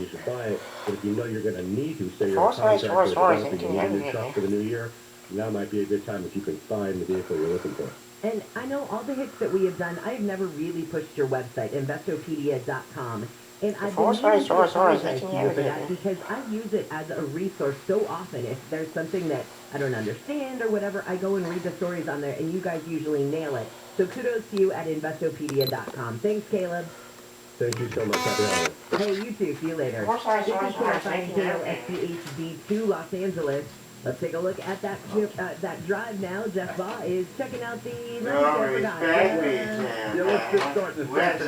you should buy it. But if you know you're going to need to, say you're a contractor or developing, you need a new truck for the new year, now might be a good time if you can find the vehicle you're looking for. And I know all the hits that we have done, I've never really pushed your website, Investopedia.com. And I've been meaning to apologize to you for that because I use it as a resource so often. If there's something that I don't understand or whatever, I go and read the stories on there, and you guys usually nail it. So kudos to you at Investopedia.com. Thanks, Caleb. Thank you so much. Happy holidays. Hey, you too. See you later. This is KFI KLXPHD2 Los Angeles. Let's take a look at that drive now. Jeff Baugh is checking out the... Let's just start the second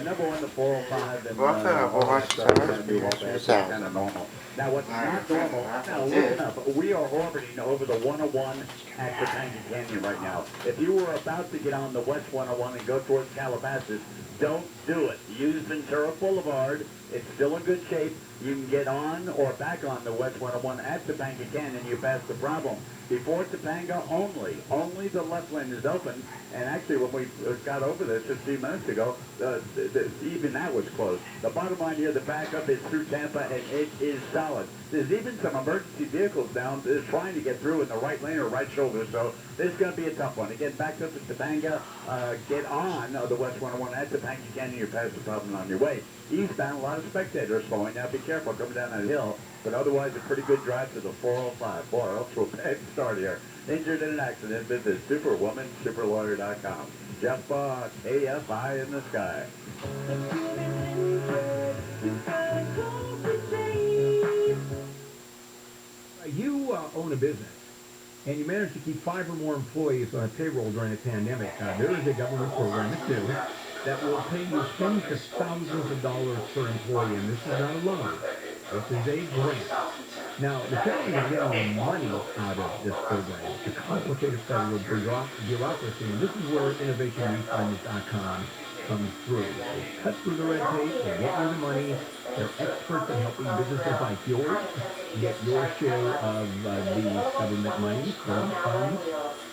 number one, the 405, and kind of normal. Now, what's not normal, now listen up, we are orbiting over the 101 at Topanga Canyon right now. If you were about to get on the West 101 and go towards Calabasas, don't do it. Use Ventura Boulevard. It's still in good shape. You can get on or back on the West 101 at Topanga Canyon. You pass the problem. Before Topanga only the left lane is open. And actually, when we got over this 15 minutes ago, even that was closed. The bottom line here, the backup is through Tampa, and it is solid. There's even some emergency vehicles down trying to get through in the right lane or right shoulder, so this is going to be a tough one. Again, back up to Topanga, get on the West 101 at Topanga Canyon, you pass the problem on your way. Eastbound, a lot of spectators flowing. Now be careful coming down that hill, but otherwise a pretty good drive to the 405. Boy, off to a bad start here. Injured in an accident, visit superwomansuperlawyer.com. Jeff Baugh, KFI in the sky. You own a business, and you manage to keep 5 or more employees on a payroll during the pandemic. There is a government program, it's new, that will pay you tens of thousands of dollars per employee, and this is not a loan. This is a grant. Now, the federal is getting money out of this program. It's a complicated federal bureaucracy, and this is where innovationrefunds.com comes through. They cut through the red tape, they get you the money. They're experts in helping businesses like yours get your share of the government money from funds,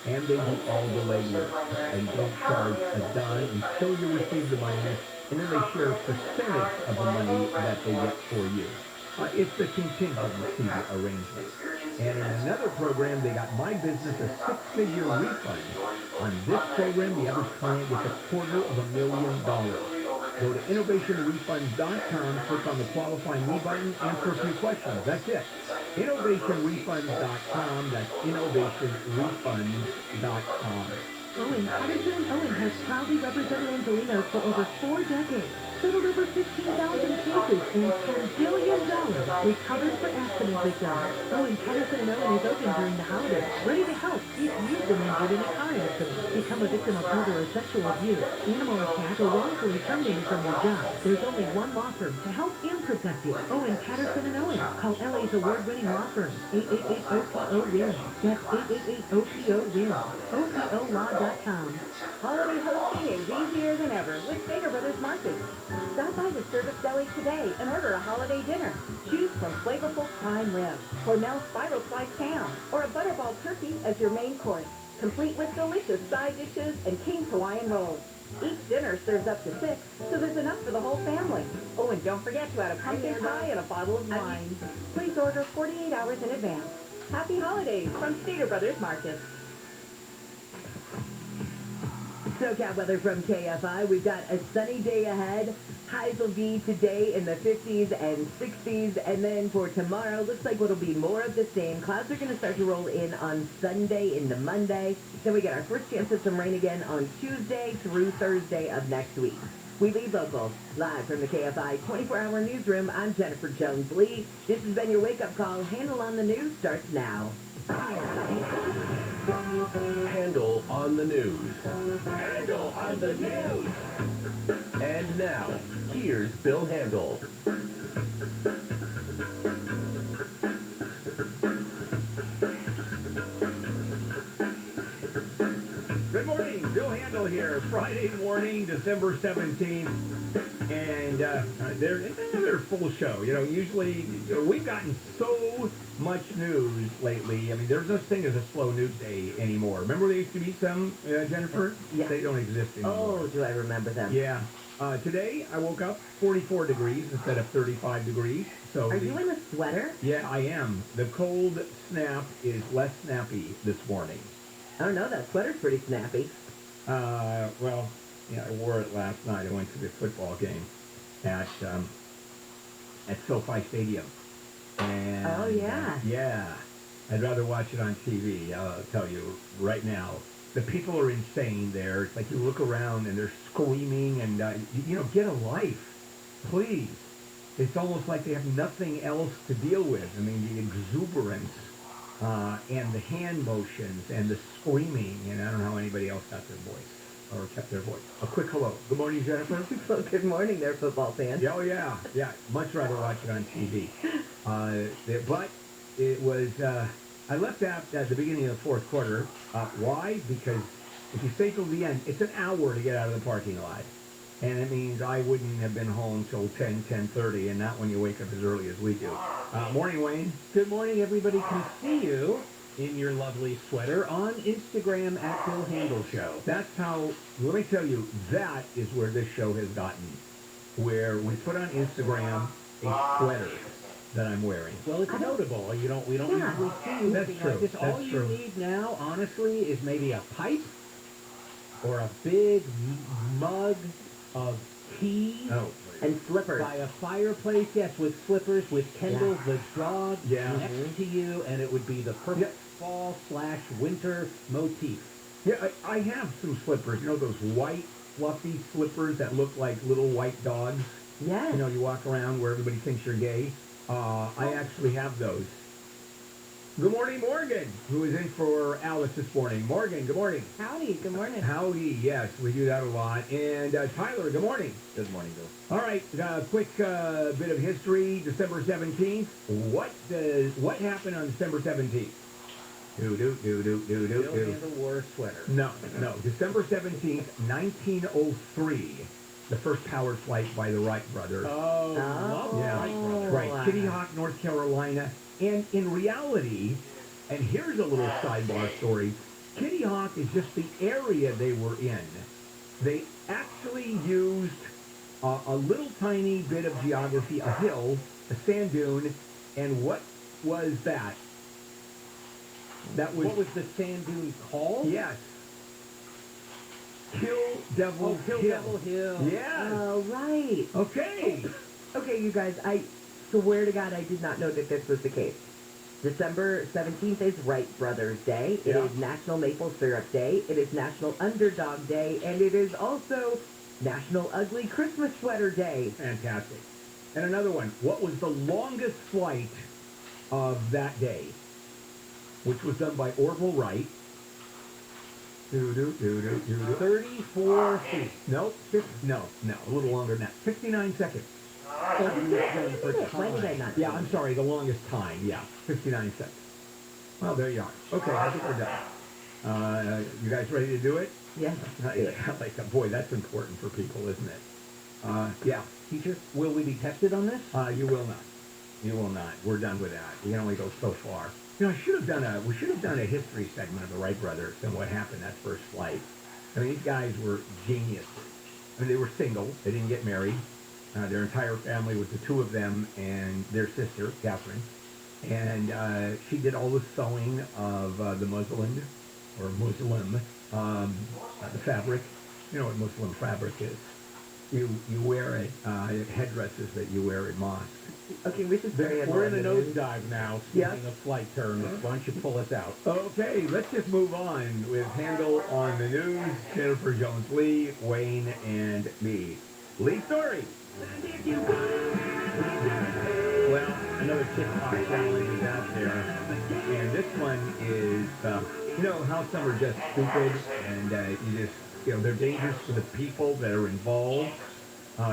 and they do all the legwork. They don't charge a dime until you receive the money, and then they share a percentage of the money that they get for you. It's a contingency arrangement. And in another program, they got My Business a 6-figure refund. On this program, the average client gets $250,000. Go to innovationrefunds.com, click on the Qualify Me button, answer a few questions. That's it. Innovationrefunds.com, that's innovationrefunds.com. Owen, Patterson & Owen has proudly represented Angelenos for over 4 decades. Settled over 15,000 cases and $10 billion recovered for accident victims. Owen Patterson & Owen is open during the holidays, ready to help if you've been injured in a car accident, become a victim of murder or sexual abuse, animal attack, or wrongfully terminated from your job. There's only one law firm to help and protect you. Owen Patterson & Owen. Call LA's award-winning law firm. 888-OPO-WIN. That's 888-OPO-WIN. OPOLaw.com. Holiday hosting is easier than ever with Stater Brothers Market. Stop by the Service Deli today and order a holiday dinner. Choose from flavorful prime rib, Cornell spiral sliced ham, or a butterball turkey as your main course, complete with delicious side dishes and King's Hawaiian rolls. Each dinner serves up to 6, so there's enough for the whole family. Oh, and don't forget to add a pumpkin pie and a bottle of wine. Please order 48 hours in advance. Happy holidays from Stater Brothers Market. SoCal weather from KFI. We've got a sunny day ahead. Highs will be today in the 50s and 60s. And then for tomorrow, looks like it'll be more of the same. Clouds are going to start to roll in on Sunday into Monday. Then we get our first chance of some rain again on Tuesday through Thursday of next week. We lead local. Live from the KFI 24-hour newsroom, I'm Jennifer Jones-Lee. This has been your wake-up call. Handle on the News starts now. Handle on the News. Handle on the News. And now, here's Bill Handel. Good morning, Bill Handel here. Friday morning, December 17th. And there's another full show. You know, usually we've gotten so much news lately. I mean, there's no such thing as a slow news day anymore. Remember there used to be some, Jennifer? Yeah. They don't exist anymore. Oh, do I remember them? Yeah. Today, I woke up 44 degrees instead of 35 degrees. So Are you in a sweater? Yeah, I am. The cold snap is less snappy this morning. I don't know, that sweater's pretty snappy. Well, yeah, I wore it last night. I went to the football game at SoFi Stadium. And, Oh, yeah. Yeah. I'd rather watch it on TV, I'll tell you right now. The people are insane there. It's like you look around and they're screaming and, get a life. Please. It's almost like they have nothing else to deal with. I mean, the exuberance and the hand motions and the screaming. And I don't know how anybody else got their voice or kept their voice. A quick hello. Good morning, Jennifer. Well, good morning there, football fans. Oh, yeah. Yeah. Much rather watch it on TV. But it was... I left out at the beginning of the fourth quarter. Why? Because if you stay till the end, it's an hour to get out of the parking lot. And it means I wouldn't have been home till 10:30, and not when you wake up as early as we do. Morning, Wayne. Good morning, everybody. Can see you in your lovely sweater on Instagram at Bill Handel Show. That's how, let me tell you, that is where this show has gotten. Where we put on Instagram a sweater that I'm wearing. Well, it's notable. We don't usually see you That's looking true. like this. That's All you true. need now, honestly, is maybe a pipe or a big mug of tea Oh, And slippers. by a fireplace, yes, with slippers, with Kendall the dog next to you, and it would be the perfect fall/winter motif. yeah, I have some slippers. You know those white, fluffy slippers that look like little white dogs? Yes. You know, you walk around where everybody thinks you're gay. I actually have those. Good morning, Morgan, who is in for Alice this morning. Morgan, good morning. Howdy, good morning. Howdy, yes, we do that a lot. And Tyler, good morning. Good morning, Bill. All right, quick bit of history. December 17th. What happened on December 17th? Bill Handel wore a sweater. No. December 17th, 1903. The first powered flight by the Wright brothers. Oh, love Yeah, Wright brothers. right. Kitty Hawk, North Carolina. And in reality, and here's a little sidebar story, Kitty Hawk is just the area they were in. They actually used a little tiny bit of geography, a hill, a sand dune, and what was that? That was... What was the sand dune called? Yes. Kill Devil Kill Hill. Devil Hill. Yes. Oh, right. Okay. Okay, you guys, I swear to God I did not know that this was the case. December 17th is Wright Brothers Day. It Yeah. is National Maple Syrup Day. It is National Underdog Day. And it is also National Ugly Christmas Sweater Day. Fantastic. And another one. What was the longest flight of that day? Which was done by Orville Wright. 34 feet. Nope. No. A little longer than that. 59 seconds. Why did I not? Yeah, I'm sorry. The longest time. Yeah. 59 seconds. Well, there you are. Okay, I think we're done. You guys ready to do it? Yes. Like, boy, that's important for people, isn't it? Yeah. Teacher, will we be tested on this? You will not. You will not. We're done with that. We can only go so far. You know, we should have done a history segment of the Wright brothers and what happened that first flight. I mean, these guys were geniuses. I mean, they were single. They didn't get married. Their entire family was the two of them and their sister, Catherine. And she did all the sewing of the Muslim, the fabric. You know what Muslim fabric is. You wear it, headdresses that you wear in mosques. Okay, this is very We're in a annoying. nosedive now, Yeah. speaking of flight terms. Why don't you pull us out? Okay, let's just move on with Handel on the news, Jennifer Jones-Lee, Wayne, and me. Lee Story. Well, another TikTok challenge is out there, and this one is, you know how some are just stupid, and they're dangerous for the people that are involved.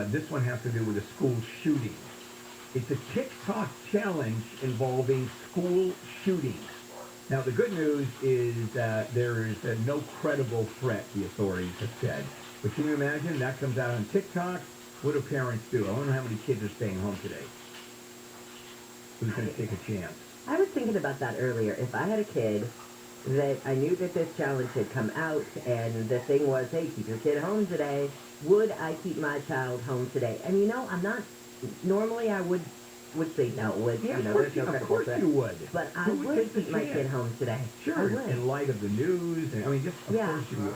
This one has to do with a school shooting. It's a TikTok challenge involving school shootings. Now, the good news is that there is no credible threat, the authorities have said. But can you imagine? That comes out on TikTok. What do parents do? I wonder how many kids are staying home today. Who's going to take a chance? I was thinking about that earlier. If I had a kid that I knew that this challenge had come out and the thing was, hey, keep your kid home today, would I keep my child home today? And you know, I'm not, normally I would say no, Yeah, you know, of course, there's no of credible course threat. you would. But I Who would take the keep my chance? kid home today. I Sure, would. in light of the news, and I mean, just of course you would.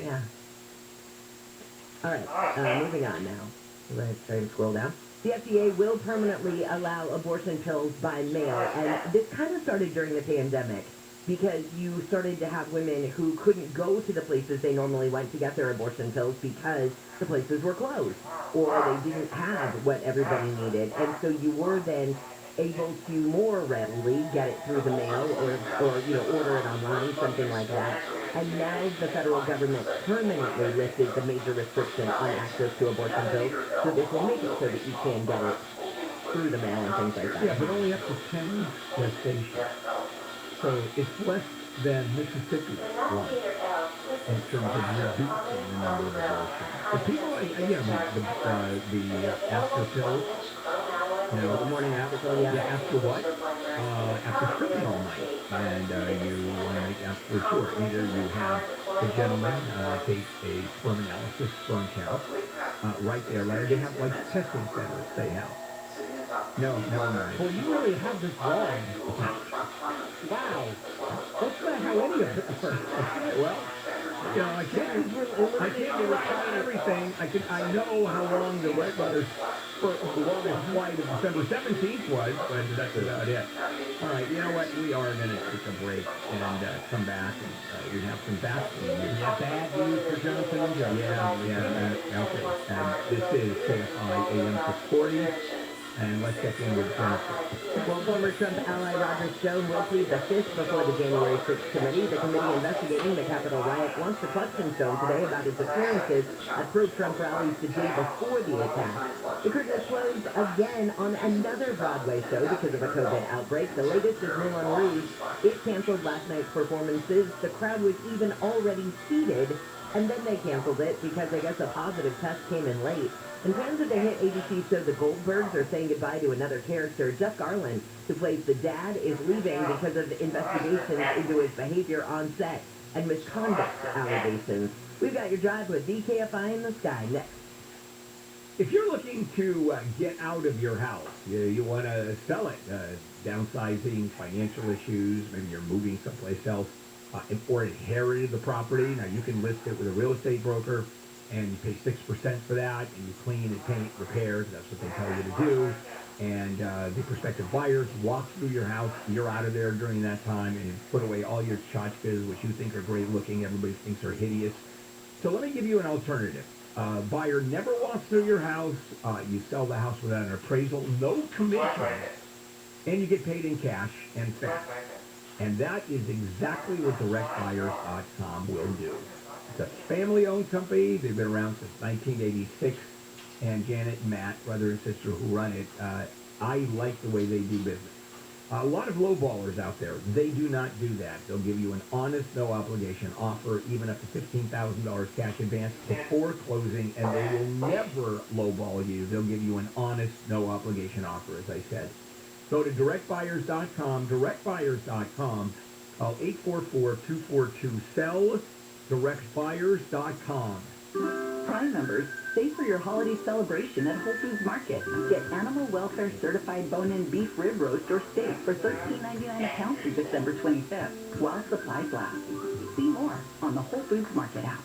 Yeah. All right, moving on now. Let's try and scroll down. The FDA will permanently allow abortion pills by mail, and this kind of started during the pandemic because you started to have women who couldn't go to the places they normally went to get their abortion pills because the places were closed or they didn't have what everybody needed. And so you were then able to more readily get it through the mail or you know, order it online, something like that. And now the federal government permanently lifted the major restriction on access to abortion pills, so this will make it so that you can get it through the mail and things like that. Yeah, but only up to 10 gestations. So it's less than Mississippi was in terms of reducing the number of abortions. The people, you know, the after pills, you know, The morning after pill, yeah, after what? After stripping all night. And you want to make after sure. Either you have the gentleman take a sperm analysis, sperm count, right there. Like they have like testing centers they have. No, never mind. Well, you really have this wrong. Wow. That's not how any of it works. Well, you know, I can't recall everything. I know how long the Red Brothers the longest flight of December 17th was, but that's about it. All right, you know what? We are going to take a break and come back, and we have some vaccine news. Yeah, bad news for Johnson & Johnson. Yeah, okay. And this is KFI AM 640. And let's check in with Jennifer. Well, former Trump ally Roger Stone will plead the fifth before the January 6th committee. The committee investigating the Capitol riot wants to question Stone today about his appearances at pro-Trump rallies the day before the attack. The curtain is closed again on another Broadway show because of a COVID outbreak. The latest is Moulin Rouge. It canceled last night's performances. The crowd was even already seated, and then they canceled it because I guess a positive test came in late. And fans of the hit ABC show The Goldbergs are saying goodbye to another character. Jeff Garlin, who plays the dad, is leaving because of investigations into his behavior on set and misconduct allegations. We've got your drive with the KFI in the sky next. If you're looking to get out of your house, you want to sell it, downsizing, financial issues, maybe you're moving someplace else, or inherited the property, now you can list it with a real estate broker, and you pay 6% for that, and you clean and paint, repairs, that's what they tell you to do. And the prospective buyers walk through your house, you're out of there during that time, and you put away all your tchotchkes, which you think are great looking, everybody thinks are hideous. So let me give you an alternative. Buyer never walks through your house, you sell the house without an appraisal, no commission, and you get paid in cash and fast. And that is exactly what directbuyers.com will do. It's a family-owned company. They've been around since 1986. And Janet and Matt, brother and sister who run it, I like the way they do business. A lot of lowballers out there, they do not do that. They'll give you an honest, no-obligation offer, even up to $15,000 cash advance before closing, and they will never lowball you. They'll give you an honest, no-obligation offer, as I said. Go to directbuyers.com, directbuyers.com. Call 844-242-SELL, directbuyers.com. Prime members, save for your holiday celebration at Whole Foods Market. Get animal welfare certified bone-in beef rib roast or steak for $13.99 a pound through December 25th, while supplies last. See more on the Whole Foods Market app.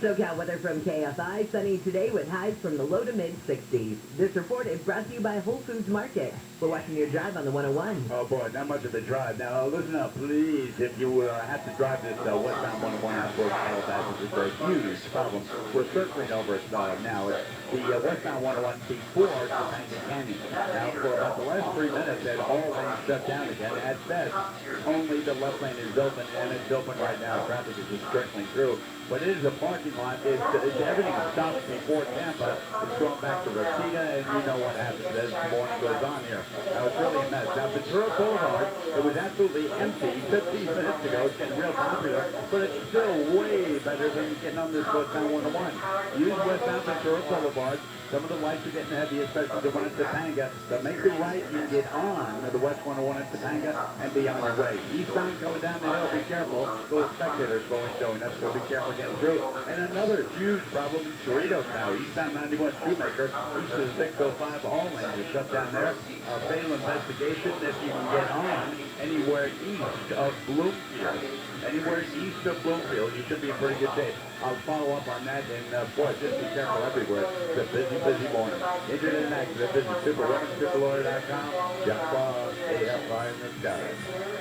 SoCal weather from KFI, sunny today with highs from the low to mid-60s. This report is brought to you by Whole Foods Market. We're watching your drive on the 101. Oh, boy, not much of the drive. Now, listen up, please. If you have to drive this westbound 101 out towards Calabasas, it's a huge problem. We're circling over it now. It's the westbound 101 before Topanga Canyon. Now, for about the last 3 minutes, that all lanes shut down again. At best, only the left lane is open, and it's open right now. Traffic is just trickling through. But it is a parking lot. Everything stops before Tampa. It's going back to Reseda, and you know what happens as the morning goes on here. Now, it's really a mess. Now, Ventura Boulevard, it was absolutely empty 15 minutes ago. It's getting real popular, but it's still way better than getting on this westbound 101. Use westbound Ventura Boulevard. Some of the lights are getting heavy, especially the one at Topanga. So make it right and get on the West 101 at Topanga and be on your way. Eastbound going down the hill, be careful. Those spectators going, up, so be careful trouble getting through. And another huge problem in Cerritos now. Eastbound 91 Shoemaker, east of the 605 all lanes are shut down there. A fatal investigation if you can get on anywhere east of Bloomfield. Anywhere east of Bloomfield, you should be in pretty good shape. I'll follow up on that, and boy, just be careful everywhere. It's a busy, busy morning. Injured in an accident, visit superwomansuperlawyer.com. KFI in the sky.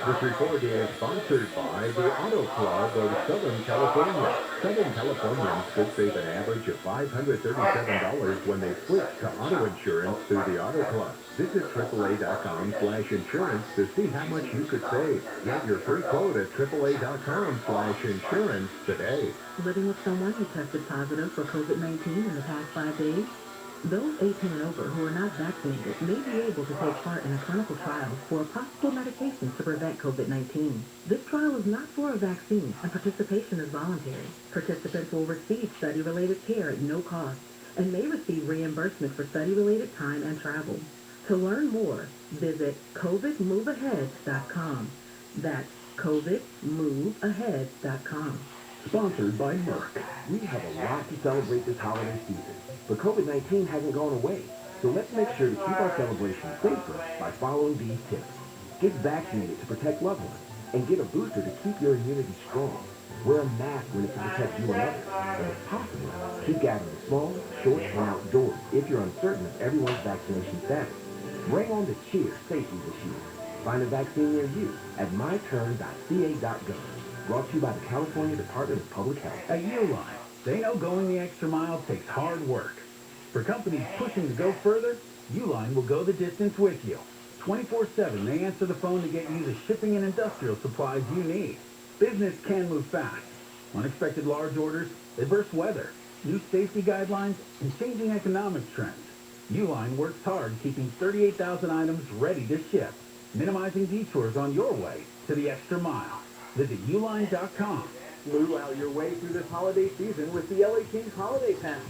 This report is sponsored by the Auto Club of Southern California. Southern Californians could save an average of $537 when they switch to auto insurance through the Auto Club. Visit AAA.com/insurance to see how much you could save. Get your free quote at AAA.com/insurance today. Living with someone who tested positive for COVID-19 in the past 5 days? Those 18 and over who are not vaccinated may be able to take part in a clinical trial for possible medications to prevent COVID-19. This trial is not for a vaccine, and participation is voluntary. Participants will receive study-related care at no cost and may receive reimbursement for study-related time and travel. To learn more, visit covidmoveahead.com. That's covidmoveahead.com. Sponsored by Merck. We have a lot to celebrate this holiday season, but COVID-19 hasn't gone away. So let's make sure to keep our celebration safer by following these tips. Get vaccinated to protect loved ones, and get a booster to keep your immunity strong. Wear a mask when it's to protect you and others, and if possible, keep gathering small, short, and outdoors if you're uncertain of everyone's vaccination status. Bring on the cheer safely this year. Find a vaccine near you at myturn.ca.gov. Brought to you by the California Department of Public Health. At Uline, they know going the extra mile takes hard work. For companies pushing to go further, Uline will go the distance with you. 24/7, they answer the phone to get you the shipping and industrial supplies you need. Business can move fast. Unexpected large orders, adverse weather, new safety guidelines, and changing economic trends. Uline works hard keeping 38,000 items ready to ship, minimizing detours on your way to the extra mile. Visit uline.com. Flew out your way through this holiday season with the LA Kings Holiday Pass.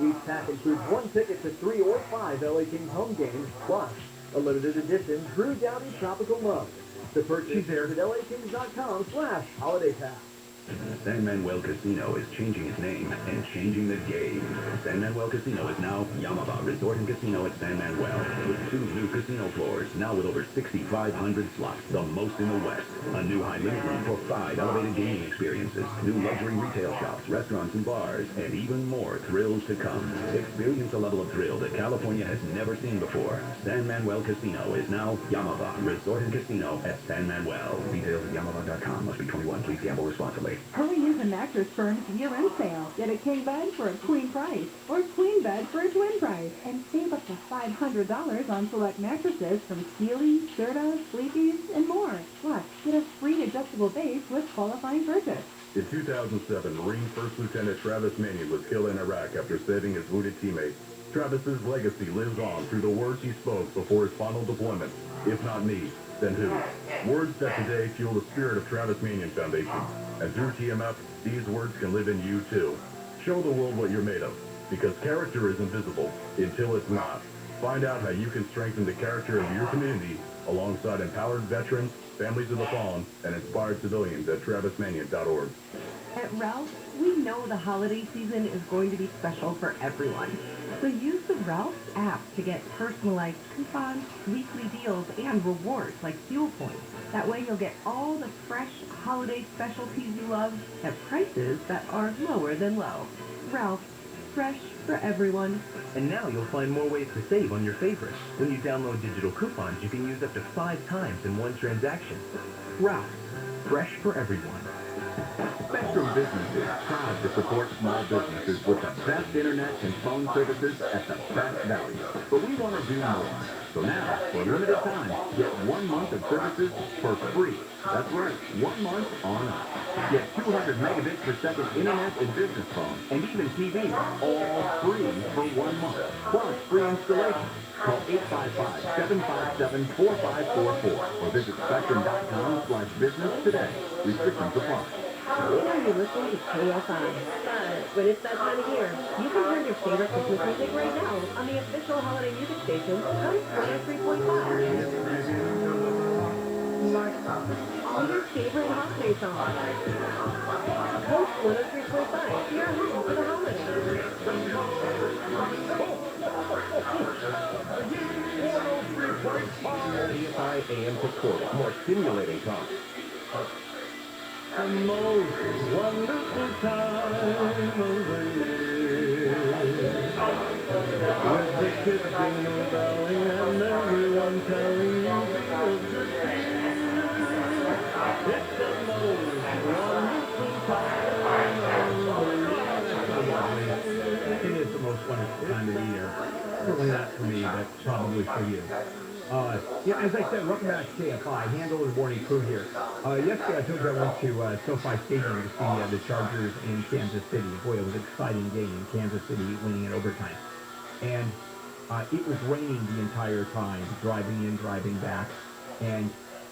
Each pack includes one ticket to 3 or 5 LA Kings home games, plus a limited edition Drew Doughty Tropical Mug. To purchase, visit LAKings.com/Holiday Pass. San Manuel Casino is changing its name and changing the game. San Manuel Casino is now Yamava Resort and Casino at San Manuel, with 2 new casino floors, now with over 6,500 slots, the most in the West. A new high limit room for 5 elevated gaming experiences, new luxury retail shops, restaurants and bars, and even more thrills to come. Experience a level of thrill that California has never seen before. San Manuel Casino is now Yamava Resort and Casino at San Manuel. Details at yamava.com. Must be 21. Please gamble responsibly. Hurry into Mattress Firm's year-end sale. Get a king bed for a queen price or queen bed for a twin price. And save up to $500 on select mattresses from Sealy, Serta, Sleepy's, and more. Plus, get a free adjustable base with qualifying purchase. In 2007, Marine First Lieutenant Travis Manion was killed in Iraq after saving his wounded teammate. Travis's legacy lives on through the words he spoke before his final deployment. If not me, then who? Words that today fuel the spirit of Travis Manion Foundation. And through TMF, these words can live in you too. Show the world what you're made of, because character is invisible until it's not. Find out how you can strengthen the character of your community alongside empowered veterans, families of the fallen, and inspired civilians at travismanion.org. At Ralph's, we know the holiday season is going to be special for everyone. So use the Ralph's app to get personalized coupons, weekly deals, and rewards like fuel points. That way you'll get all the fresh holiday specialties you love at prices that are lower than low. Ralph's, fresh for everyone. And now you'll find more ways to save on your favorites. When you download digital coupons, you can use up to 5 times in one transaction. Ralph's, fresh for everyone. Spectrum Business is proud to support small businesses with the best internet and phone services at the best value. But we want to do more. So now, for a limited time, get 1 month of services for free. That's right, 1 month on us. Get 200 megabits per second internet and business phones, and even TV, all free for 1 month. Plus free installation. Call 855-757-4544 or visit spectrum.com/business today. Restrictions apply. You know you're listening to KFI, but when it's that time of year, you can hear your favorite Christmas music right now on the official holiday music station, Coast 103.5. your favorite holiday song. Coast 103.5, your home for the holidays. Kfi Am to Quarter. More stimulating talk. The most wonderful time of the year. With the kids jingle belling and everyone telling you of good cheer. It's the most wonderful time of the year. It is the most wonderful time of the year. Certainly not for me, but probably for you. Yeah, as I said, welcome back to KFI. Handle the morning crew here. Yesterday I told you I went to SoFi Stadium to see the Chargers in Kansas City. Boy, it was an exciting game. Kansas City winning in overtime. And it was raining the entire time, driving in, driving back. And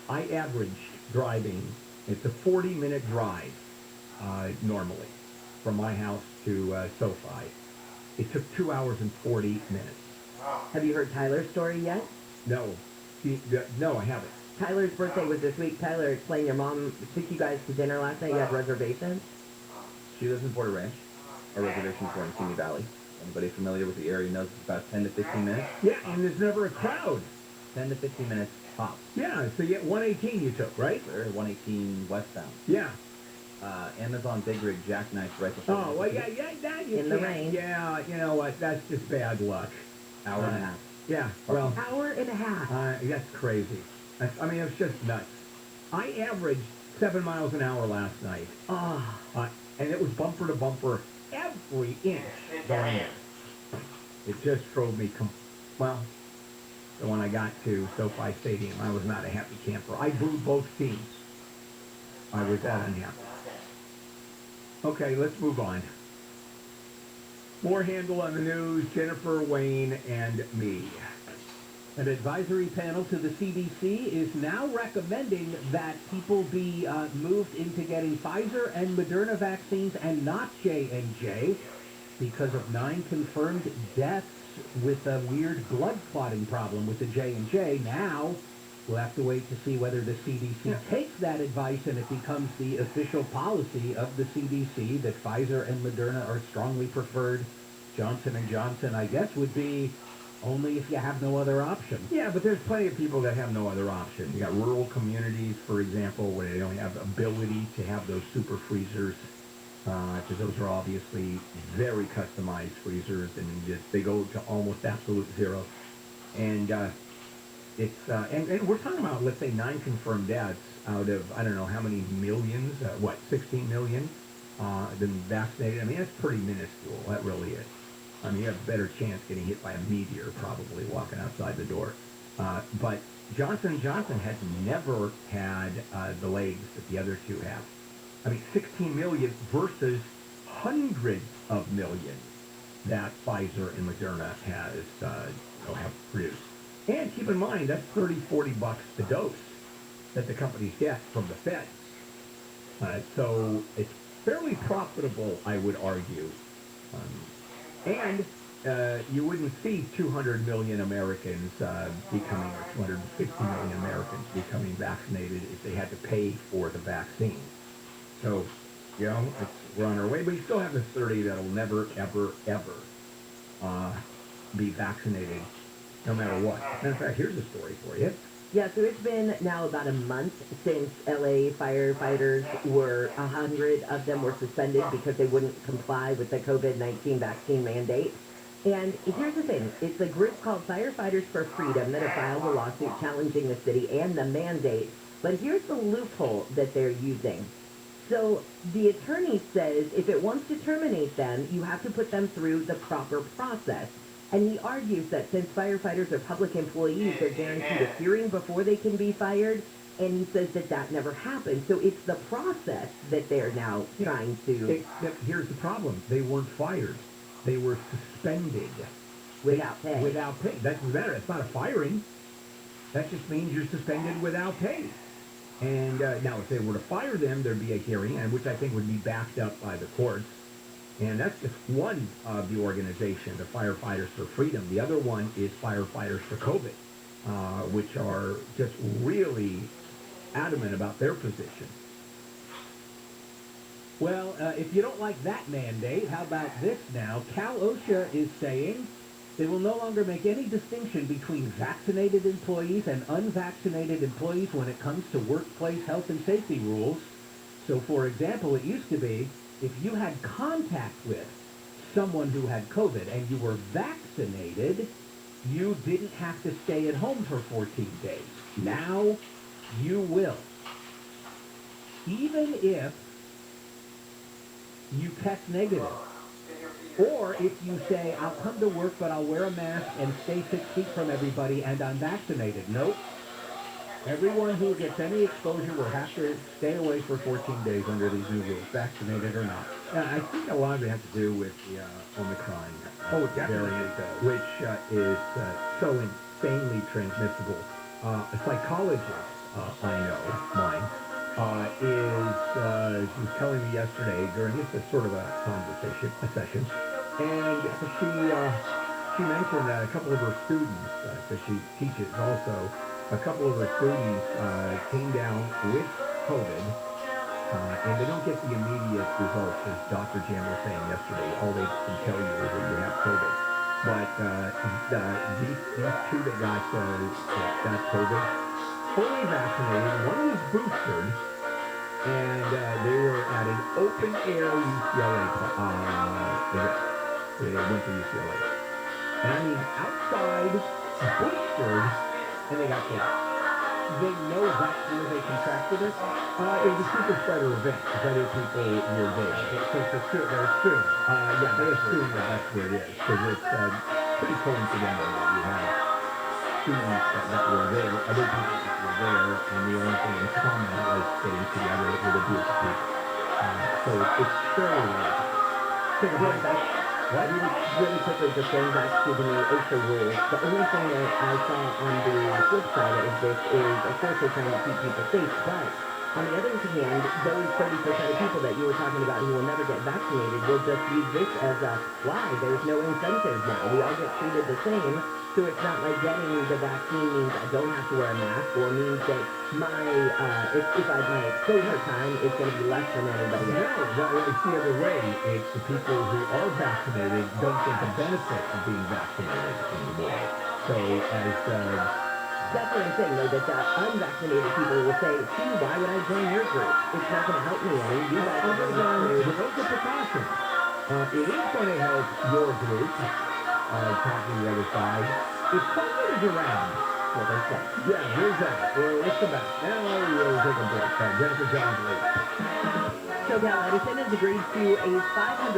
I averaged driving, it's a 40-minute drive normally from my house to SoFi. It took 2 hours and 40 minutes. Have you heard Tyler's story yet? No. No, I haven't. Tyler's birthday was this week. Tyler, explain, your mom took you guys to dinner last night. You had reservations? She lives in Porter Ranch. Our reservations were in Simi Valley. Anybody familiar with the area knows it's about 10 to 15 minutes. Yeah, and there's never a crowd. 10 to 15 minutes tops. Yeah, so you get 118 you took, right? Sir, 118 westbound. Yeah. Amazon Big Rig jackknife right before. Oh, well, yeah, that you in the rain. Yeah, you know what? That's just bad luck. Hour and a half. Yeah, well. Hour and a half. That's crazy. I mean, it's just nuts. I averaged 7 miles an hour last night. And it was bumper to bumper every inch going in. It just drove me, so when I got to SoFi Stadium, I was not a happy camper. I booed both teams. I was that unhappy. Okay, let's move on. More Handle on the news, Jennifer, Wayne, and me. An advisory panel to the CDC is now recommending that people be moved into getting Pfizer and Moderna vaccines and not J&J because of 9 confirmed deaths with a weird blood clotting problem with the J&J. Now, we'll have to wait to see whether the CDC takes that advice and it becomes the official policy of the CDC that Pfizer and Moderna are strongly preferred. Johnson & Johnson, I guess, would be only if you have no other option. Yeah, but there's plenty of people that have no other option. You got rural communities, for example, where they don't have ability to have those super freezers, because those are obviously very customized freezers, and they go to almost absolute zero. And and we're talking about, let's say, 9 confirmed deaths out of, I don't know how many millions, 16 million been vaccinated. I mean, that's pretty minuscule. That really is. I mean, you have a better chance getting hit by a meteor probably walking outside the door. But Johnson & Johnson has never had the legs that the other two have. I mean, 16 million versus hundreds of millions that Pfizer and Moderna have produced. And keep in mind, that's $30-40 a dose that the companies get from the feds. So it's fairly profitable, I would argue. And you wouldn't see 200 million Americans becoming, or 250 million Americans becoming vaccinated if they had to pay for the vaccine. So, you know, we're on our way, but you still have the 30 that'll never, ever, ever be vaccinated, no matter what. Matter of fact, here's a story for you. Yeah, so it's been now about a month since LA firefighters 100 of them were suspended because they wouldn't comply with the COVID-19 vaccine mandate. And here's the thing, it's a group called Firefighters for Freedom that have filed a lawsuit challenging the city and the mandate. But here's the loophole that they're using. So the attorney says if it wants to terminate them, you have to put them through the proper process. And he argues that since firefighters are public employees, they're guaranteed a hearing before they can be fired. And he says that that never happened. So it's the process that they're now trying to... Here's the problem. They weren't fired. They were suspended. Without pay. Without pay. That doesn't matter. It's not a firing. That just means you're suspended without pay. And now if they were to fire them, there'd be a hearing, and which I think would be backed up by the courts. And that's just one of the organization, the Firefighters for Freedom. The other one is Firefighters for COVID, which are just really adamant about their position. Well, if you don't like that mandate, how about this now? Cal OSHA is saying they will no longer make any distinction between vaccinated employees and unvaccinated employees when it comes to workplace health and safety rules. So, for example, it used to be if you had contact with someone who had COVID and you were vaccinated, you didn't have to stay at home for 14 days. Now, you will. Even if you test negative. Or if you say, I'll come to work, but I'll wear a mask and stay 6 feet from everybody and I'm vaccinated. Nope. Everyone who gets any exposure will have to stay away for 14 days under these new rules, vaccinated or not. I think a lot of it has to do with the Omicron variant, which is so insanely transmissible. A psychologist I know, mine, she was telling me yesterday during just a sort of a session, and she mentioned that a couple of her students, because she teaches also, a couple of her students came down with COVID, and they don't get the immediate results, as Dr. Jam was saying yesterday. All they can tell you is that you have COVID. But these two that got COVID, fully vaccinated, one was boosted, and they were at an open-air UCLA. They went to UCLA. And I mean, outside, boosted, and they got COVID. They know that's where they contracted it? It was a super spreader event, because other people were there. So they're assuming. Yeah, they assume that that's where it is, because it's pretty coincidental that you have students that were there, other people that were there, and the only thing in common was getting together with a group of people. So it's fairly rare. Take a break back. What? Really quickly, just going back to the OSHA rules, the only thing that I saw on the flip side of this is, of course, they're trying to keep people safe, but on the other hand, those 30% of people that you were talking about who will never get vaccinated will just use this as a, why, there's no incentive now. We all get treated the same, so it's not like getting the vaccine means I don't have to wear a mask, or means that my exposure time is going to be less than anybody else. No, it's the other way. It's the people who are vaccinated don't get the benefit of being vaccinated anymore. So as that's what I'm saying, though, that the unvaccinated people will say, gee, why would I join your group? It's not going to help me any. You guys are vaccinated. Those are precautions. It is going to help your group, talking the other side. If COVID is around, well, that's right. Yeah, here's that. Well, let's come back. Now we'll take a break. Jennifer Jones later. SoCal Edison has agreed to a $550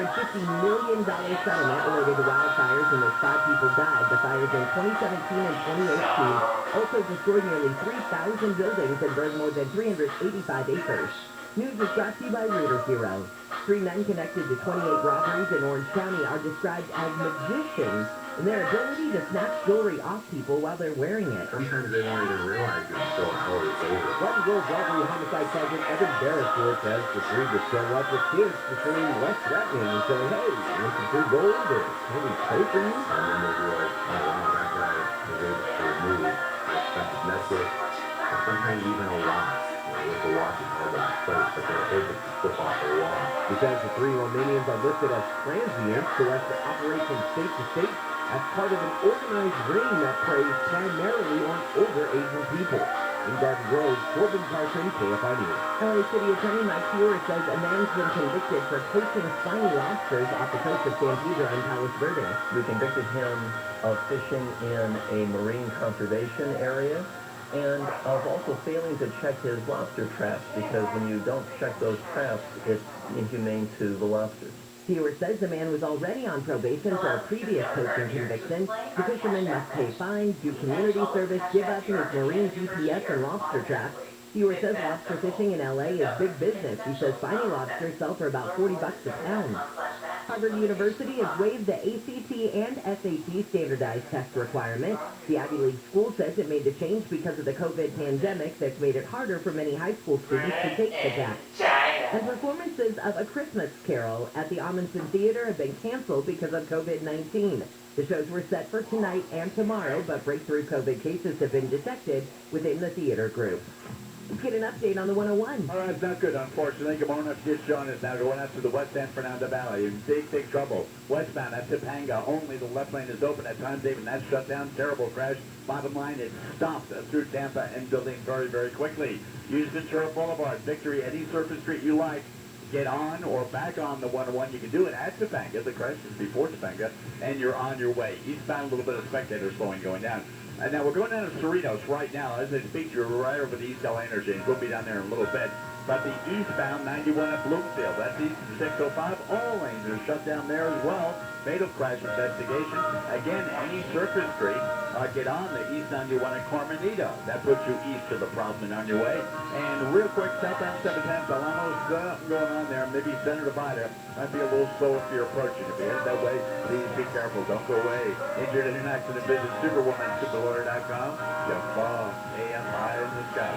million settlement related to wildfires in which 5 people died. The fires in 2017 and 2018 also destroyed nearly 3,000 buildings and burned more than 385 acres. News is brought to you by Reader Hero. 3 men connected to 28 robberies in Orange County are described as magicians in their ability to snatch jewelry off people while they're wearing it. Sometimes they won't even realize it's still hours later. Rockville Robbery Homicide Sergeant Evan Beresford says the 3 would show up with kids to seem less threatening and say, hey, want some free gold or can we pay for you? And then they'll be like, oh wow, that guy was able to remove an expensive necklace, or sometimes even a watch. With the watch is hard to place, but they're able to slip off the wall. He says the 3 Romanians are listed as transients who have to operate from state to state as part of an organized ring that preys primarily on older-aging people. In Garden Grove, Corbin Carson, KFI News. LA City Attorney Mike Stewart says a man's been convicted for poaching spiny lobsters off the coast of San Pedro and Palos Verdes. We convicted him of fishing in a marine conservation area and of also failing to check his lobster traps, because when you don't check those traps, it's inhumane to the lobsters. Stewart says the man was already on probation for a previous poaching conviction. The fisherman must pay fines, do community service, give up his marine GPS and lobster traps. Stewart says lobster fishing in LA is big business. He says spiny lobsters sell for about $40 a pound. Harvard University has waived the ACT and SAT standardized test requirement. The Ivy League school says it made the change because of the COVID pandemic that's made it harder for many high school students to take the test. And performances of A Christmas Carol at the Amundsen Theater have been canceled because of COVID-19. The shows were set for tonight and tomorrow, but breakthrough COVID cases have been detected within the theater group. Get an update on the 101. All right, it's not good, unfortunately. Good morning. This John is now going out to the West San Fernando Valley. In big trouble. Westbound at Topanga, only the left lane is open at times, even that's shut down. Terrible crash. Bottom line, it stopped through Tampa and building very quickly. Use Ventura Boulevard, Victory, any surface street you like. Get on or back on the 101. You can do it at Topanga. The crash is before Topanga, and you're on your way. Eastbound, a little bit of spectator slowing going down. And now we're going down to Cerritos right now. As I speak, you're right over the East LA interchange. We'll be down there in a little bit. But the eastbound 91 at Bloomfield, that's east of 605. All lanes are shut down there as well. Fatal crash investigation. Again, any surface street, get on the East 91 at Carmenito. That puts you east of the problem and on your way. And real quick, southbound 710, Delano's going on there. Maybe center divider. Might be a little slow if you're approaching. If you're headed that way, please be careful. Don't go away. Injured in an accident, visit Superwoman, superlawyer.com. Jeff Ball, AM High in the sky.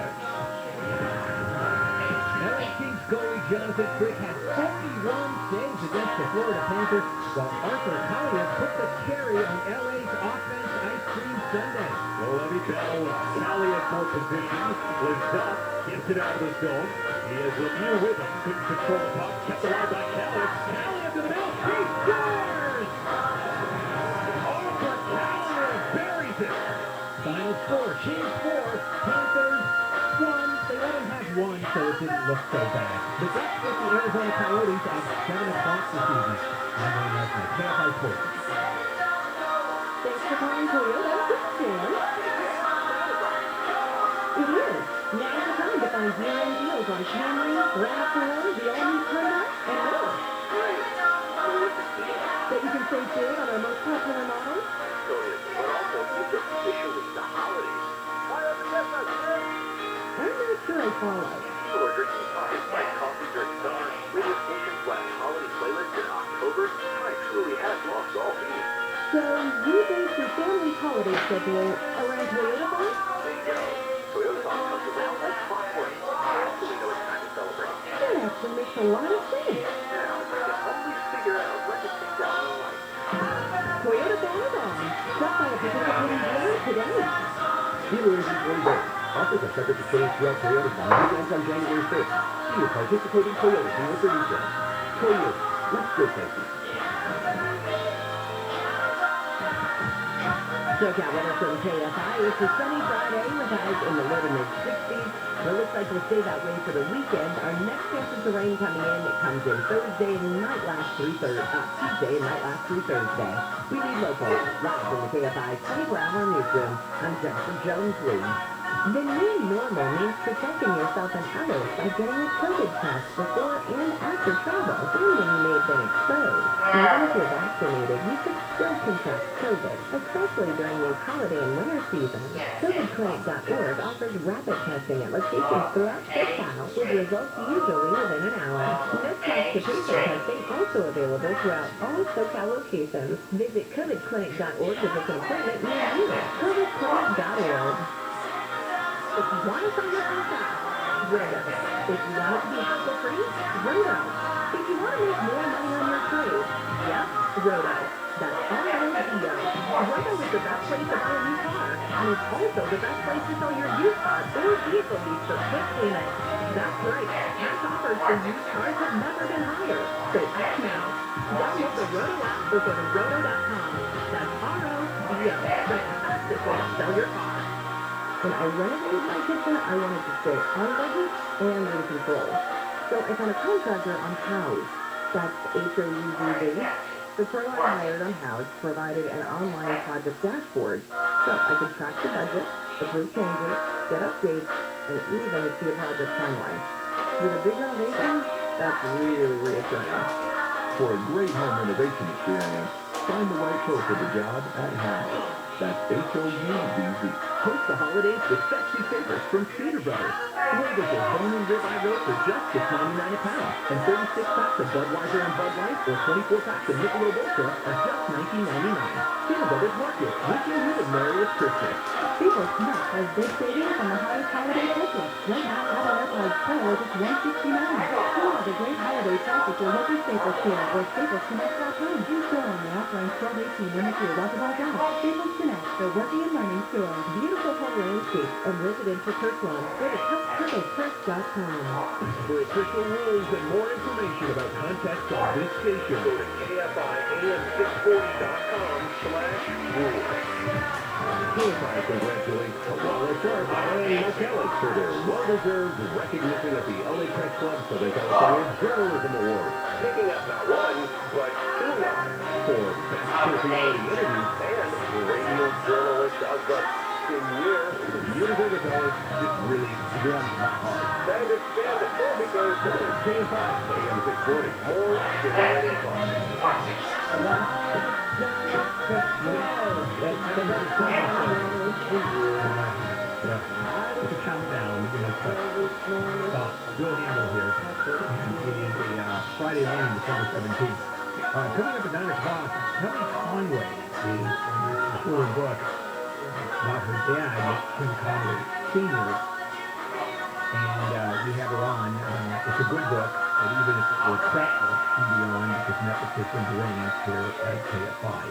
LA Kings goalie Jonathan Quick had 41 saves against the Florida Panthers, while Arthur Collier put the cherry on LA's offense ice cream sundae. Well, Levy Bell, Collier for position, lives up, gets it out of the zone. He has Lemieux with him, couldn't control the puck, kept alive by Collier. Collier to the middle, he scores! Arthur Collier buries it. Final score, Kings 4, Panthers 1. They let him have one, so it didn't look so bad. The Ducks with the Arizona Coyotes at 7 o'clock this evening. I'm Wayne Leslie, KFI Sports. Thanks for calling Toyota. Sam. It is. Now's the time to find year-end deals on Camry, RAV4, the all-new Honda, and more. That you can save big on our most popular models. But also, it's officially the holidays. Why doesn't that not I'm not sure I follow. People are drinking spiced coffee during summer, radio station/holiday playlist in October. I truly have lost all meaning. So, you base your family's holiday schedule around Toyota Bond? There you go. Toyota Bond comes around like clockwork. So we know it's time to celebrate. That actually makes a lot of sense. Now, if I can only figure out when to take down the light. Toyota Bond on. Stop by a participating dealer today. Dealer inventory day. Offers are subject to change throughout Toyota Bond. Begins on January 1st. See your participating Toyota dealer for details. Toyota. Let's go places. SoCal weather from KFI. It's a sunny Friday with highs in the low to mid-60s. It looks like we'll stay that way for the weekend. Our next chances of rain coming in, it comes in Thursday and might last through Tuesday and might last through Thursday. We need local. Live from the KFI 24-hour newsroom. I'm Jennifer Jones-Lee. The new normal means protecting yourself and others by getting a COVID test before and after travel, and when you may have been exposed. Even if you're vaccinated, you could still contract COVID, especially during the holiday and winter season. COVIDclinic.org offers rapid testing at locations throughout SoCal, with results usually within an hour. No constipation testing also available throughout all SoCal locations. Visit COVIDclinic.org to book an appointment near you. COVIDclinic.org. If you want to sell your own house, Roto. If you want it to be hassle-free, Roto. If you want to make more money on your trade, yep, Roto. That's R-O-T-O. Roto is the best place to buy a new car, and it's also the best place to sell your used car or vehicle lease for quick payment. That's right. Cash offers for used cars have never been higher. So act now. Download the Roto app or go to roto.com. That's R-O-T-O. The fastest way to sell your car. When I renovated my kitchen, I wanted to stay on budget and in control. So I found a contractor on House. That's H-O-U-Z-Z. The pro I hired on House provided an online project dashboard, so I could track the budget, approve changes, get updates, and even see a project timeline. With a big renovation, that's really reassuring. For a great home renovation experience, find the right pro for the job at House. That's H-O-U-Z-Z. Host the holidays with sexy favorites from Cedar Brothers. Flavorful bone and ribeye roast for just $6.99 a pound. And 36 packs of Budweiser and Bud Light or 24 packs of Michelob Ultra are just $19.99. Cedar Brothers Market, wishing you the merriest Christmas. Staples Connect has big savings on the highest holiday purchase. Right now, Apple AirPods Pro are just $169. Pull out the great holiday shop at your local Staples store or staplesconnect.com. In-store only, offering 12-18 limit to your welcome out. Staples Connect, the working and learning store. beautiful home landscapes and residential turf lawns, go to CalPurpleTurf.com. For official rules and more information about contests on this station, go to KFIAM640.com/rules. KFI congratulates Koala Sharp and McKellis for their well-deserved recognition at the LA Press Club Southern California Journalism Award. Picking up not one, but two nods for Best Personality Interview and Radio Journalist of the Year. You deserve it, fellas. It really warms my heart. Time to expand the trophy goes to KFI AM640. More humanity fun. It's a countdown. Bill Handel here. It is a Friday morning, December 17th. Coming up at 9 o'clock, Kelly Conway is a short book about her dad, Tim Conway Sr. And we have her on. It's a good book, but even if it were crap, she'd be on because nepotism reigns here at KFI.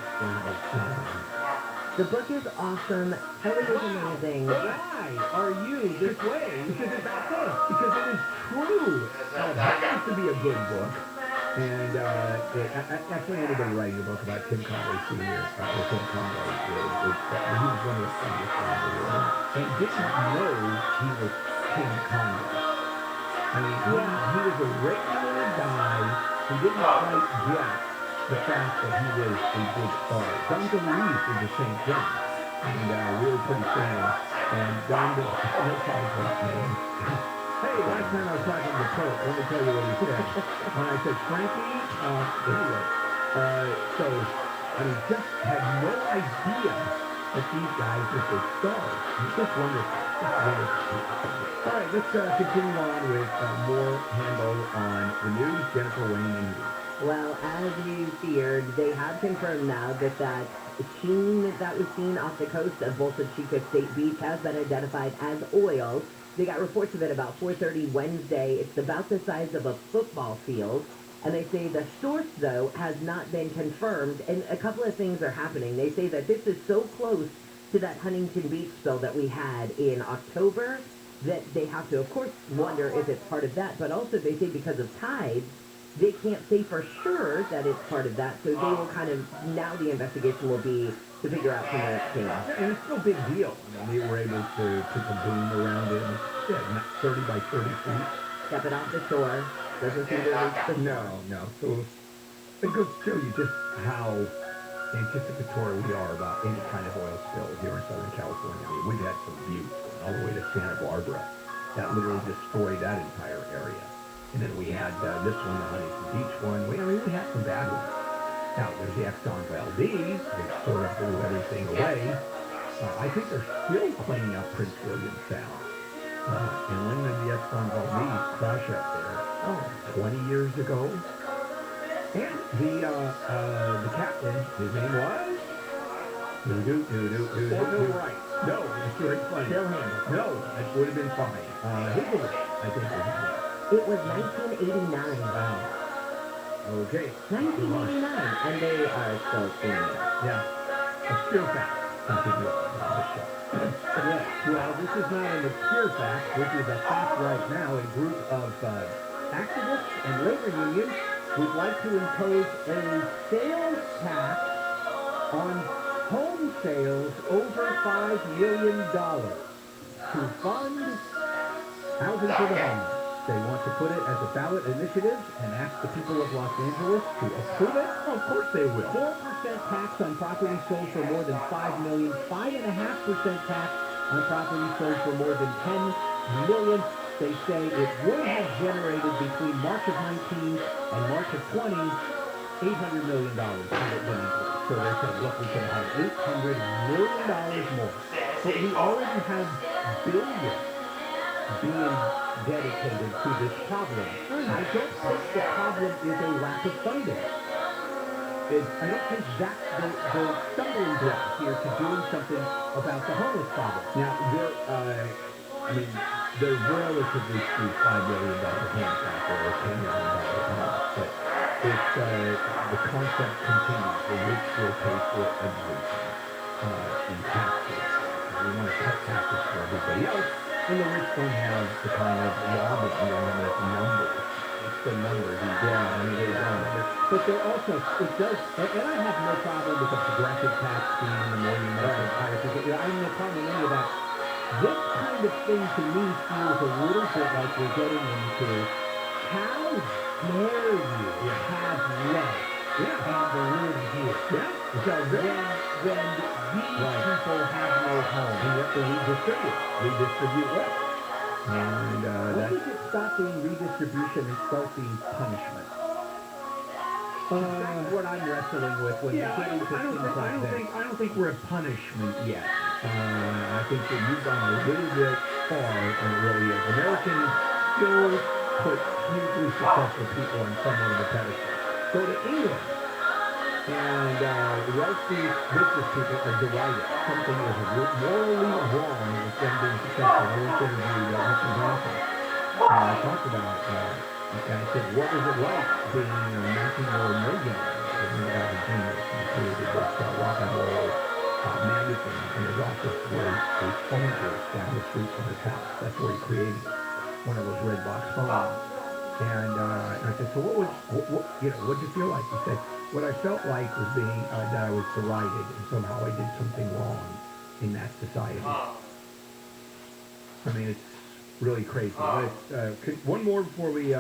The book is awesome. Kelly is amazing. Why are you this way? Because it's this. Because it is true. It happens to be a good book. And actually, anybody writing a book about Tim Conway Sr. Or Tim Conway, he was one of the funniest guys in the world. And didn't know he was Tim Conway. I mean, he was a regular guy who didn't quite get the fact that he was a big star. Don DeLuise did the same thing. And we were pretty famous. And Don DeLuise, hey, last time I was talking to the Pope, let me tell you what he said. When I said, Frankie, anyway, so, I mean, just had no idea that these guys were big stars. It's just wonderful. All right, let's continue on with more handle on the news. Jennifer Wayne and you. Well, as we feared, they have confirmed now that sheen that was seen off the coast of Bolsa Chica State Beach has been identified as oil. They got reports of it about 4:30 Wednesday. It's about the size of a football field. And they say the source, though, has not been confirmed. And a couple of things are happening. They say that this is so close to that Huntington Beach spill that we had in October that they have to, of course, wonder if it's part of that. But also they say because of tides, they can't say for sure that it's part of that. So they will kind of, now the investigation will be to figure out from where it came. And it's no big deal. I mean, they were able to put the boom around it. Not 30 by 30 feet. Step it off the shore. Doesn't seem to reach the shore. No. So it goes to show you just how anticipatory we are about any kind of oil spill here in Southern California. I mean, we've had some views going all the way to Santa Barbara that literally destroyed that entire area. And then we had this one, the Huntington Beach one. We had some bad ones. Now, there's the Exxon Valdez, which sort of blew everything away. I think they're still cleaning up Prince William Sound. And when did the Exxon Valdez crash up there? 20 years ago. And the captain, his name was? Right. No, it's very funny. Bill Handel. No, that would have been fine. Hazelwood, I think was his name. It was 1989. Wow. Okay. 1989, and they are still cleaning up. Yeah. Obscure fact. Continue on the show. Yes. Well, this is not an obscure fact. This is a fact right now. A group of activists and labor unions would like to impose a sales tax on home sales over $5 million to fund housing for the homeless. They want to put it as a ballot initiative and ask the people of Los Angeles to approve it. Oh, of course they will. 4% tax on property sold for more than $5 million. 5.5% tax on property sold for more than $10 million. They say it would have generated between March of 19 and March of 20, $800 million. So they said, look, we could have had $800 million more. But we already have billions being dedicated to this problem. I don't think the problem is a lack of funding. I don't think that's the stumbling block here to doing something about the homeless problem. Now, they're relatively few $5 million handicap or $10 million home, but it's the concept continues. The rich will pay for everything in taxes. We want to cut And the rich don't have the kind of lobbying and the numbers. It's the numbers. Yeah, I mean, they don't. But there also, it does, and I have no problem with a progressive tax scheme, the more you make, the higher ticket. I have no problem with any of that. This kind of thing to me feels a little bit like we're getting into how dare you have less and live here. Yeah. So when these people have no home. And you have to redistribute wealth. And when does it stop being redistribution and start being punishment? That's what I'm wrestling with when you get into things like that. I don't think we're at punishment yet. I think that you've gone a little bit far, and it really is. Americans still put hugely successful people on somewhat of a pedestal. Go to England, and the wealthy business people are derided. Something is morally wrong with them being successful. I once interviewed Mr. Johnson. I talked about and I said, what was it like being a 19-year-old millionaire? And he was a genius. He created this rock and roll magazine in his office where a phone booth down the street from his house. That's where he created one of those red box phones. And I said, so what did you feel like? He said, what I felt like was that I was derided and somehow I did something wrong in that society. I mean, it's really crazy. One more before we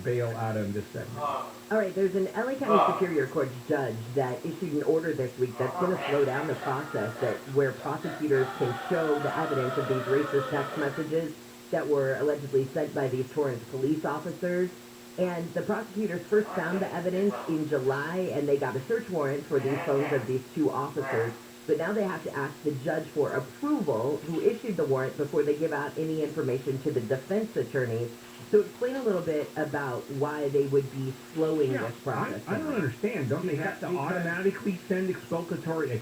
bail out of this segment. All right, there's an LA County Superior Court judge that issued an order this week that's going to slow down the process where prosecutors can show the evidence of these racist text messages that were allegedly sent by these Torrance police officers. And the prosecutors first found the evidence in July, and they got a search warrant for these phones of these two officers. But now they have to ask the judge for approval, who issued the warrant, before they give out any information to the defense attorneys. So explain a little bit about why they would be slowing this process. I don't understand. Don't they have to automatically send exculpatory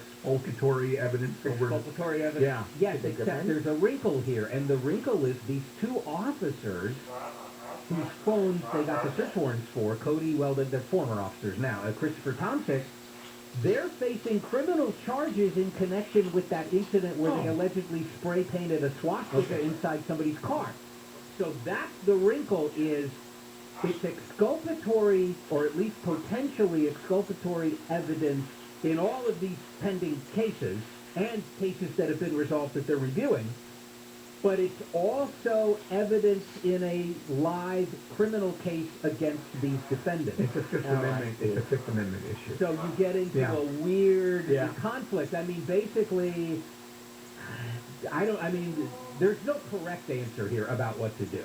evidence over? Exculpatory evidence? Yeah. Yes, except there's a wrinkle here, and the wrinkle is these two officers whose phones they got the search warrants for, Cody, well, they're former officers now, Christopher Thompson, they're facing criminal charges in connection with that incident where they allegedly spray painted a swastika inside somebody's car. So that's the wrinkle, is it's exculpatory, or at least potentially exculpatory evidence in all of these pending cases and cases that have been resolved that they're reviewing. But it's also evidence in a live criminal case against these defendants. It's a Fifth Amendment. It's a Fifth Amendment issue. So you get into a weird conflict. I mean, basically, there's no correct answer here about what to do.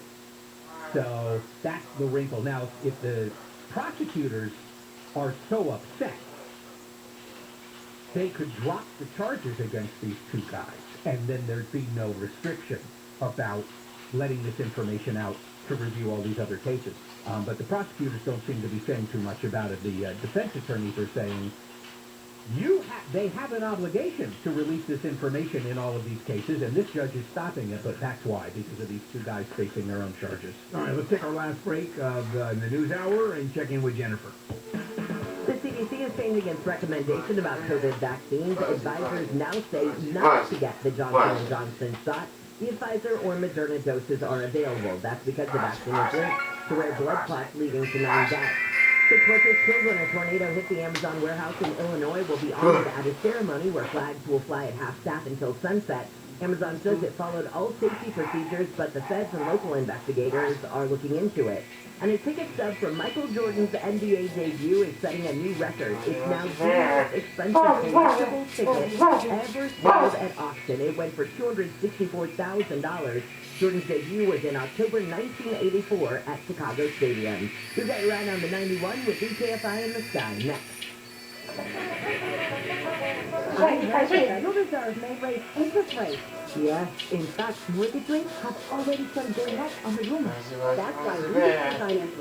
So that's the wrinkle. Now, if the prosecutors are so upset, they could drop the charges against these two guys, and then there'd be no restriction about letting this information out to review all these other cases. But the prosecutors don't seem to be saying too much about it. The defense attorneys are saying, they have an obligation to release this information in all of these cases, and this judge is stopping it, but that's why, because of these two guys facing their own charges. All right, let's take our last break of the news hour and check in with Jennifer. The CDC is changing its recommendation about COVID vaccines. Advisors now say not to get the Johnson & Johnson shot. The Pfizer or Moderna doses are available. That's because the vaccine is linked to rare blood clots leading to 9 deaths. 6 workers killed when a tornado hit the Amazon warehouse in Illinois will be honored at a ceremony where flags will fly at half-staff until sunset. Amazon says it followed all safety procedures, but the feds and local investigators are looking into it. And a ticket stub from Michael Jordan's NBA debut is setting a new record. It's now the most expensive collectible ticket ever sold at auction. It went for $264,000. Jordan's debut was in October 1984 at Chicago Stadium. We've got you right on the 91 with Kfi in the sky. Next. Federal Reserve may raise interest rates. Yes, in fact, mortgage rates have already started going up on the rumor. That's why refinance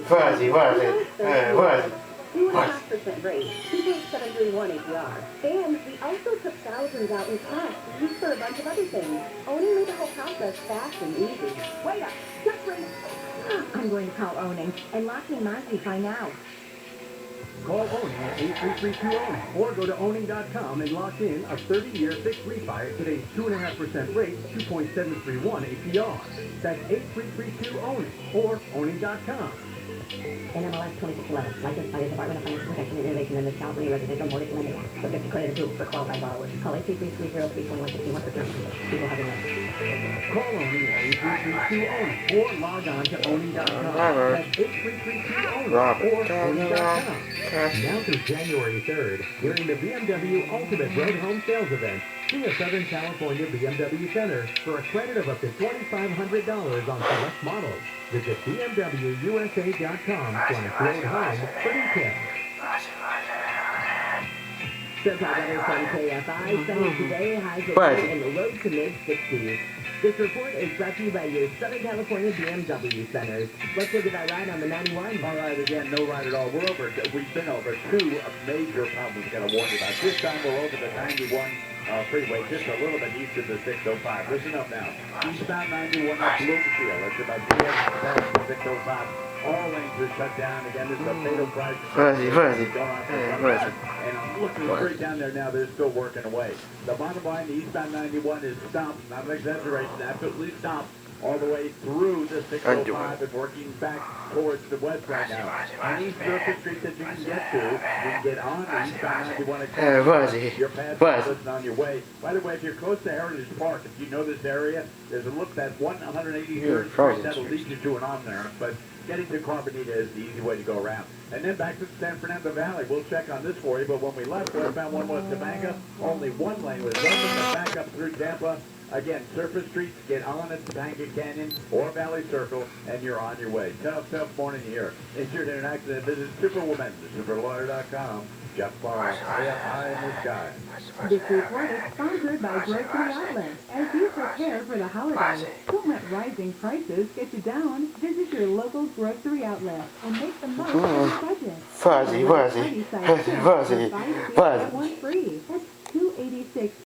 was 2.5% rate, 2.731 APR. And we also took thousands out in cash to use for a bunch of other things. Owning made the whole process fast and easy. Wait up! Just wait! I'm going to call owning and lock in my refi now. Call Owning at 8332-OWNING or go to owning.com and lock in a 30-year fixed refi at today's 2.5% rate, 2.731 APR. That's 8332-OWNING or owning.com. NMLS 2611, licensed by the Department of Financial Protection and Innovation in the California Residential Mortgage Lending Act, subject to credit approval for qualified borrowers. Call 833-303-2161 for terms and conditions. People have your money. Call Owning at 8332-OWNING or log on to owning.com. That's 8332-OWNING or owning.com. Now through January 3rd, during the BMW Ultimate Road Home Sales Event, see a Southern California BMW Center for a credit of up to $2,500 on select models. Visit bmwusa.com/roadhome for details. SoCal weather from KFI, sunny today, highs at 8 and the low to mid-60s. This report is brought to you by your Southern California BMW centers. Let's look at our ride on the 91. All right, again, no ride at all. We've been over two major problems we've got to warn you about. This time we're over the 91 freeway, just a little bit east of the 605. Listen up now. Eastbound 91 up Bloomfield. That's about 2 minutes past the 605. All lanes are shut down. Again, this is a fatal crash. And I'm looking straight down there now. They're still working away. The bottom line, the eastbound 91 is stopped. Not an exaggeration. Absolutely stopped. All the way through the 605 and working back towards the west right now. Any surface street that you can get to, you can get on the eastbound 91 across. You're past on your way. By the way, if you're close to Heritage Park, if you know this area, there's a look that 183rd Street that'll lead you to an on-ramp. But getting to Carbonita is the easy way to go around. And then back to the San Fernando Valley. We'll check on this for you, but when we left, westbound 1 West Topanga, only one lane was open to back up through Tampa. Again, surface streets, get on at Topanga Canyon or Valley Circle, and you're on your way. Tough morning here. Injured in an accident, visit Superwoman, superlawyer.com. Jeff Barr, high in the sky. This report is sponsored by Grocery Outlet. As you prepare for the holidays, don't let rising prices get you down. Visit your local grocery outlet and make the most of your budget. Fuzzy. One free. That's $286.